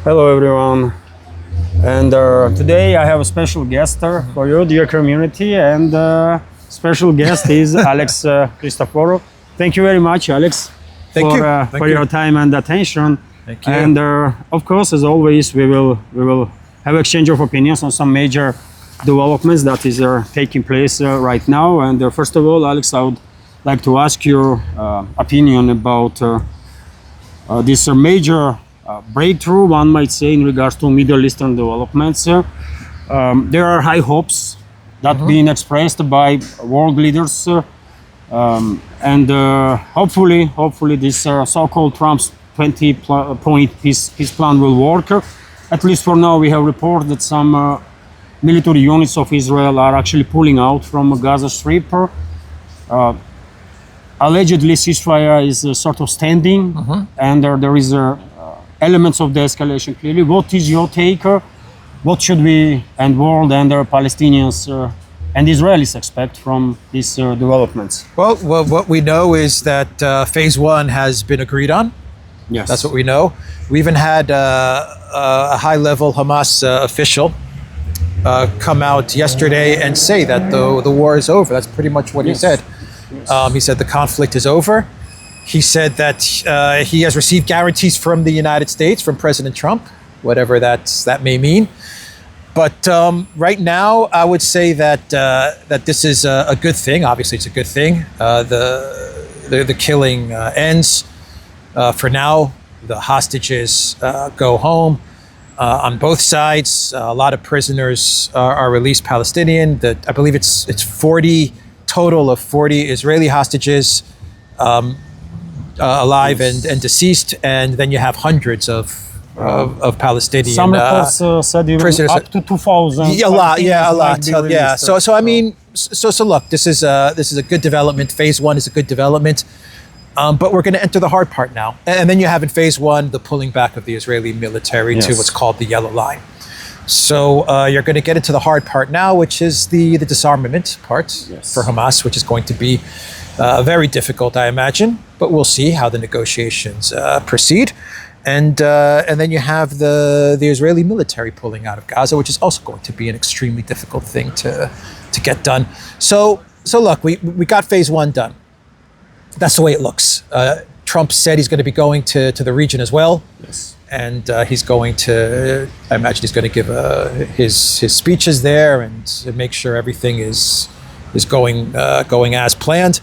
Hello everyone, and today I have a special guest for you, dear community, and special guest is Alex Christoforou. Thank you very much, Alex, for your time and attention. Thank you. And of course, as always, we will have exchange of opinions on some major developments that is taking place right now. And first of all, Alex, I would like to ask your opinion about this major breakthrough, one might say, in regards to Middle Eastern developments. There are high hopes that being expressed by world leaders, and hopefully this so-called Trump's 20-point peace plan will work. At least for now, we have reported that some military units of Israel are actually pulling out from Gaza Strip. Allegedly, ceasefire is sort of standing, and there is elements of the escalation clearly. What is your take? What should we and world and Palestinians and Israelis expect from these developments? Well, what we know is that phase one has been agreed on. Yes. That's what we know. We even had a high-level Hamas official come out yesterday and say that the war is over. That's pretty much what he said. He said the conflict is over. He said that he has received guarantees from the United States, from President Trump, whatever that may mean. But right now, I would say that this is a good thing. Obviously, it's a good thing. The killing ends. For now, the hostages go home on both sides. A lot of prisoners are released Palestinian. I believe it's 40 total of 40 Israeli hostages alive and deceased, and then you have hundreds of Palestinian some reports said even prisoners. Up to 2,000. Yeah, a lot. Yeah. So I mean, so look, this is a good development. Phase one is a good development, but we're going to enter the hard part now. And then you have in phase one the pulling back of the Israeli military to what's called the Yellow Line. So you're going to get into the hard part now, which is the disarmament part for Hamas, which is going to be very difficult, I imagine. But we'll see how the negotiations proceed. And then you have the Israeli military pulling out of Gaza, which is also going to be an extremely difficult thing to get done. So look, we got phase one done. That's the way it looks. Trump said he's going to be going to the region as well. Yes. And he's going to, I imagine he's going to give his speeches there and make sure everything is going as planned.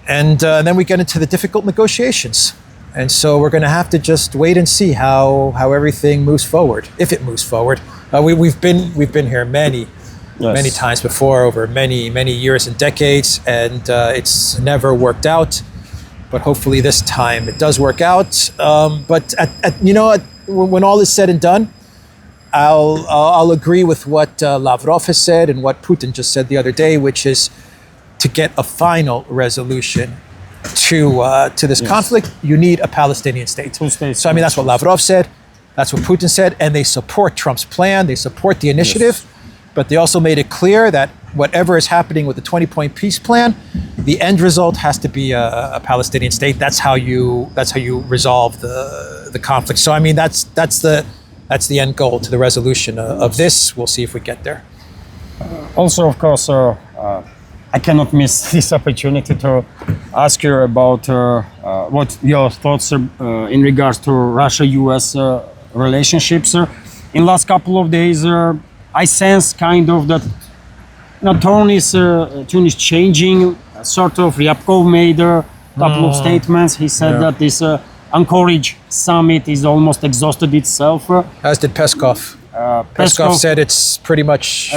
And then we get into the difficult negotiations. And so we're going to have to just wait and see how everything moves forward, if it moves forward. We've been here many times before, over many years and decades, and it's never worked out. But hopefully this time it does work out. But when all is said and done, I'll agree with what Lavrov has said and what Putin just said the other day, which is to get a final resolution to this conflict, you need a Palestinian state. So I mean, that's what Lavrov said. That's what Putin said, and they support Trump's plan. They support the initiative. Yes. But they also made it clear that whatever is happening with the 20-point peace plan, the end result has to be a Palestinian state. That's how you resolve the conflict. So I mean, that's the end goal to the resolution of this. We'll see if we get there. Also, of course, I cannot miss this opportunity to ask you about what your thoughts in regards to Russia-US relationships. In last couple of days, I sense kind of that tone is changing. Sort of, Ryabkov made a couple of statements. He said that this Anchorage summit is almost exhausted itself. As did Peskov. Peskov said it's pretty much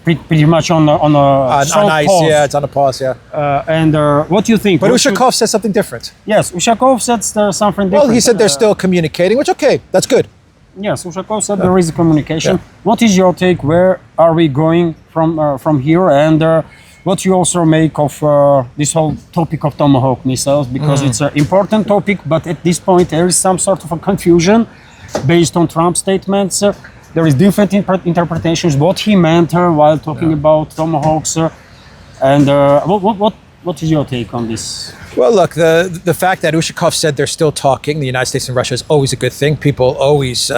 pretty much on ice. Pause. Yeah, it's on a pause. Yeah. And what do you think? But Ushakov said something different. Yes, Ushakov said something different. Well, he said they're still communicating, which that's good. Yes, Ushakov said there is a communication. Yeah. What is your take? Where are we going from here? And what you also make of this whole topic of Tomahawk missiles? Because it's an important topic, but at this point there is some sort of a confusion based on Trump's statements. There is different interpretations what he meant while talking about Tomahawks. And What is your take on this? Well, look, the fact that Ushakov said they're still talking, the United States and Russia, is always a good thing. People always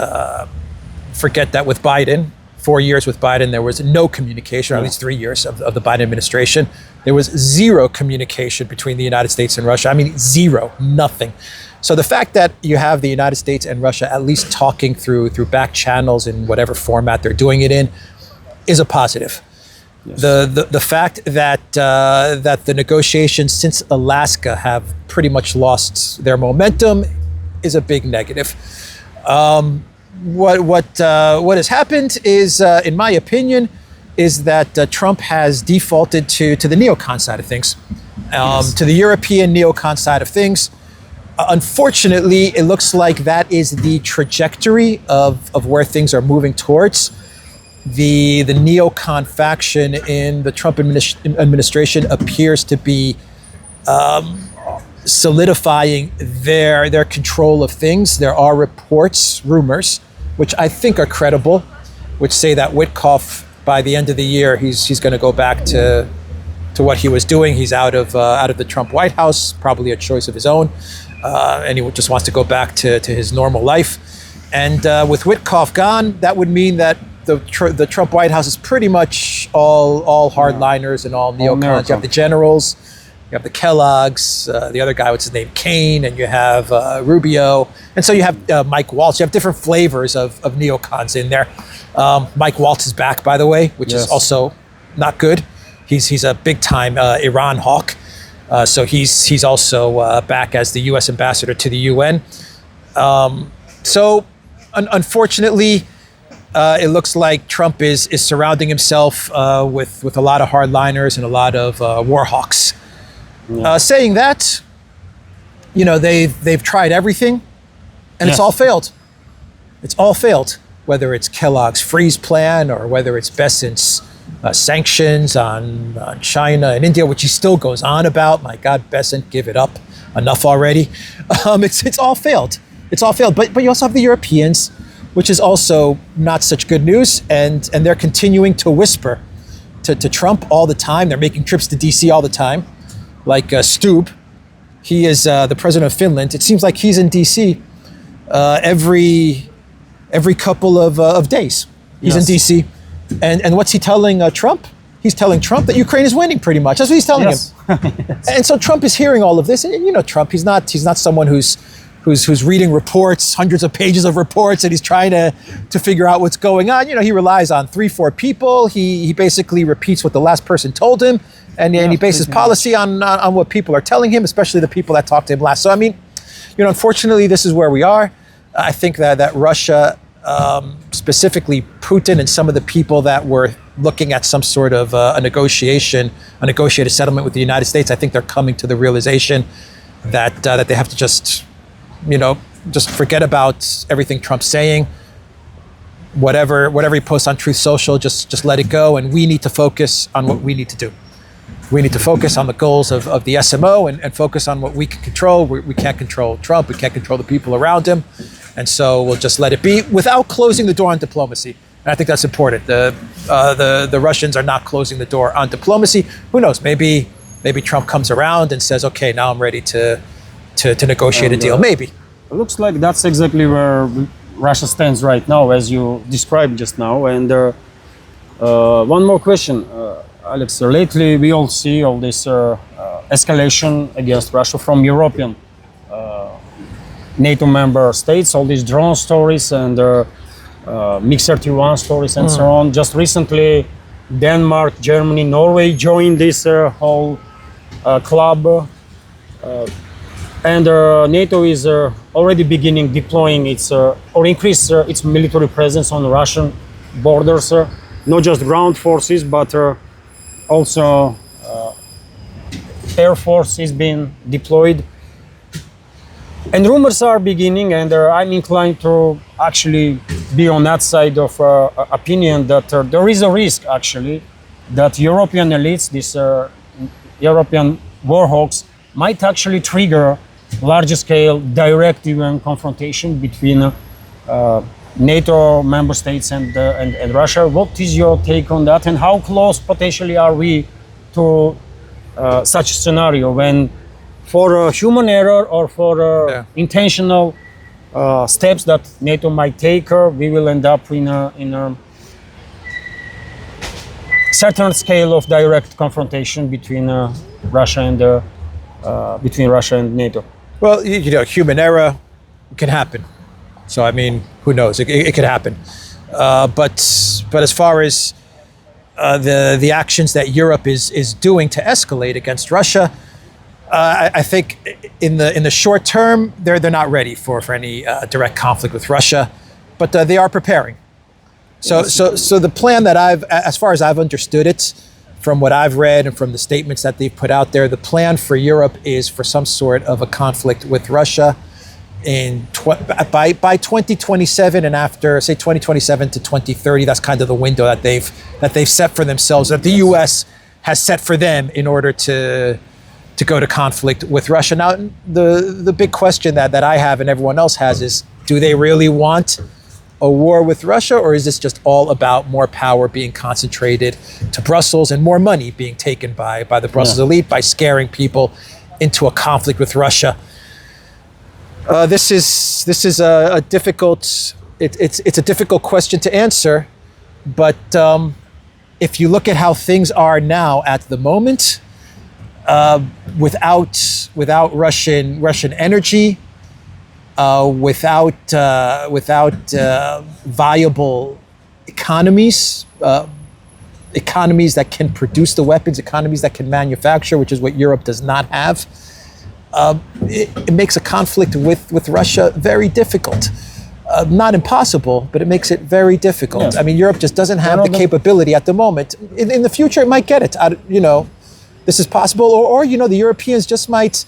forget that with Biden, 4 years with Biden, there was no communication, or at least 3 years of the Biden administration. There was zero communication between the United States and Russia. I mean, zero, nothing. So the fact that you have the United States and Russia at least talking through back channels in whatever format they're doing it in is a positive. Yes. The fact that that the negotiations since Alaska have pretty much lost their momentum is a big negative. What has happened is, in my opinion, is that Trump has defaulted to the neocon side of things, yes. To the European neocon side of things. Unfortunately, it looks like that is the trajectory of where things are moving towards. The neocon faction in the Trump administration appears to be solidifying their control of things. There are reports, rumors, which I think are credible, which say that Witkoff, by the end of the year, he's going to go back to what he was doing. He's out of the Trump White House, probably a choice of his own, and he just wants to go back to his normal life. And with Witkoff gone, that would mean that the Trump White House is pretty much all hardliners and all neocons. You have the generals, you have the Kellogg's, the other guy, what's his name, Kane, and you have Rubio. And so you have Mike Waltz. You have different flavors of neocons in there. Mike Waltz is back, by the way, which is also not good. He's a big-time Iran hawk. So he's also back as the U.S. ambassador to the UN. So unfortunately, it looks like Trump is surrounding himself with a lot of hardliners and a lot of war hawks. Saying that, they've tried everything, and it's all failed. It's all failed. Whether it's Kellogg's freeze plan or whether it's Bessent's sanctions on China and India, which he still goes on about. My God, Bessent, give it up. Enough already. It's all failed. It's all failed. But you also have the Europeans, which is also not such good news. And they're continuing to whisper to Trump all the time. They're making trips to DC all the time. Like Stubb, he is the president of Finland. It seems like he's in DC every couple of days. He's in DC. And what's he telling Trump? He's telling Trump that Ukraine is winning, pretty much. That's what he's telling him. Yes. And so Trump is hearing all of this. And Trump, he's not someone who's reading reports, hundreds of pages of reports, and he's trying to figure out what's going on. He relies on 3-4 people. He basically repeats what the last person told him, and he bases policy on what people are telling him, especially the people that talked to him last. So, unfortunately, this is where we are. I think that Russia, specifically Putin and some of the people that were looking at some sort of a negotiated settlement with the United States, I think they're coming to the realization that they have to just forget about everything Trump's saying. Whatever he posts on Truth Social, just let it go, and we need to focus on what we need to do. We need to focus on the goals of the SMO and focus on what we can control. We can't control Trump. We can't control the people around him. And so we'll just let it be without closing the door on diplomacy. And I think that's important. The Russians are not closing the door on diplomacy. Who knows? Maybe Trump comes around and says, okay, now I'm ready to negotiate a deal. Maybe. It looks like that's exactly where Russia stands right now, as you described just now. And one more question, Alex. Lately, we all see all this escalation against Russia from European NATO member states, all these drone stories and MiG-31 stories and so on. Just recently, Denmark, Germany, Norway joined this whole club. And NATO is already beginning deploying its or increase its military presence on Russian borders, not just ground forces, but also air force is being deployed. And rumors are beginning, and I'm inclined to actually be on that side of opinion that there is a risk, actually, that European elites, these European warhawks, might actually trigger large-scale direct UN confrontation between NATO member states and Russia. What is your take on that, and how close potentially are we to such a scenario when, for a human error or for intentional steps that NATO might take, we will end up in a certain scale of direct confrontation between Russia and NATO. Well, you know, human error can happen. So I mean, who knows? It could happen. But as far as the actions that Europe is doing to escalate against Russia, I think in the short term they're not ready for any direct conflict with Russia, but they are preparing. So the plan that as far as I've understood it, from what I've read and from the statements that they've put out there, the plan for Europe is for some sort of a conflict with Russia by 2027, and after, say, 2027 to 2030. That's kind of the window that they've set for themselves, that the U.S. has set for them in order to go to conflict with Russia. Now, the big question that I have and everyone else has is, do they really want a war with Russia, or is this just all about more power being concentrated to Brussels and more money being taken by the Brussels elite by scaring people into a conflict with Russia? This is a difficult. It's a difficult question to answer, but if you look at how things are now at the moment, without Russian energy, without viable economies, economies that can produce the weapons, economies that can manufacture, which is what Europe does not have, it makes a conflict with Russia very difficult. Not impossible, but it makes it very difficult. Yes. I mean, Europe just doesn't have the capability at the moment. In the future, it might get it. This is possible, or the Europeans just might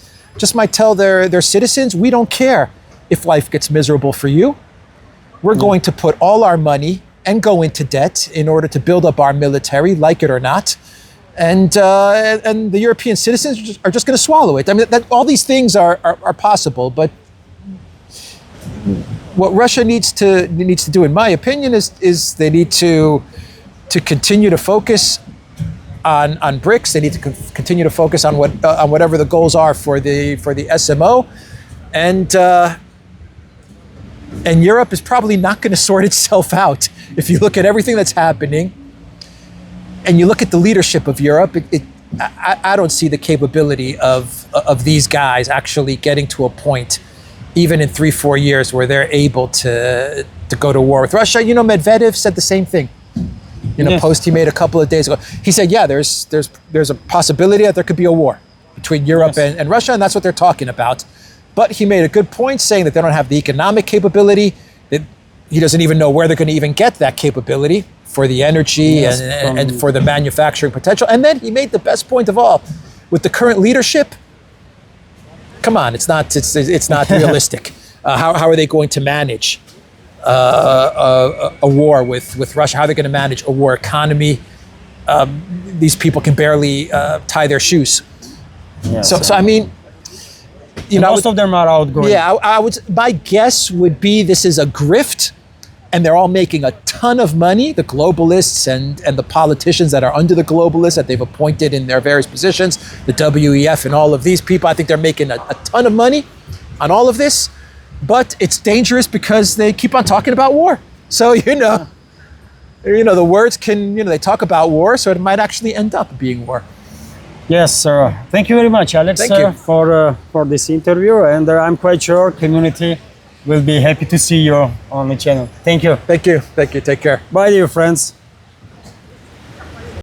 tell their citizens, we don't care if life gets miserable for you. We're going to put all our money and go into debt in order to build up our military, like it or not. And the European citizens are just going to swallow it. I mean, all these things are possible, but what Russia needs to do, in my opinion, is they need to continue to focus on BRICS. They need to continue to focus on whatever the goals are for the SMO, and Europe is probably not going to sort itself out. If you look at everything that's happening, and you look at the leadership of Europe, I don't see the capability of these guys actually getting to a point, even in 3-4 years, where they're able to go to war with Russia. Medvedev said the same thing. Post he made a couple of days ago. He said, yeah, there's a possibility that there could be a war between Europe and Russia, and that's what they're talking about. But he made a good point, saying that they don't have the economic capability, that he doesn't even know where they're going to even get that capability for the energy and for the manufacturing potential. And then he made the best point of all. With the current leadership, come on, it's not realistic. How are they going to manage a war with Russia? How are they going to manage a war economy? These people can barely tie their shoes. So I mean, most of them are outgoing. Yeah, my guess would be this is a grift, and they're all making a ton of money. The globalists and the politicians that are under the globalists that they've appointed in their various positions, the WEF and all of these people, I think they're making a ton of money on all of this. But it's dangerous because they keep on talking about war. So, the words can, they talk about war, so it might actually end up being war. Yes, sir. Thank you very much, Alex, for this interview. And I'm quite sure community will be happy to see you on the channel. Thank you. Thank you. Take care. Bye, dear friends.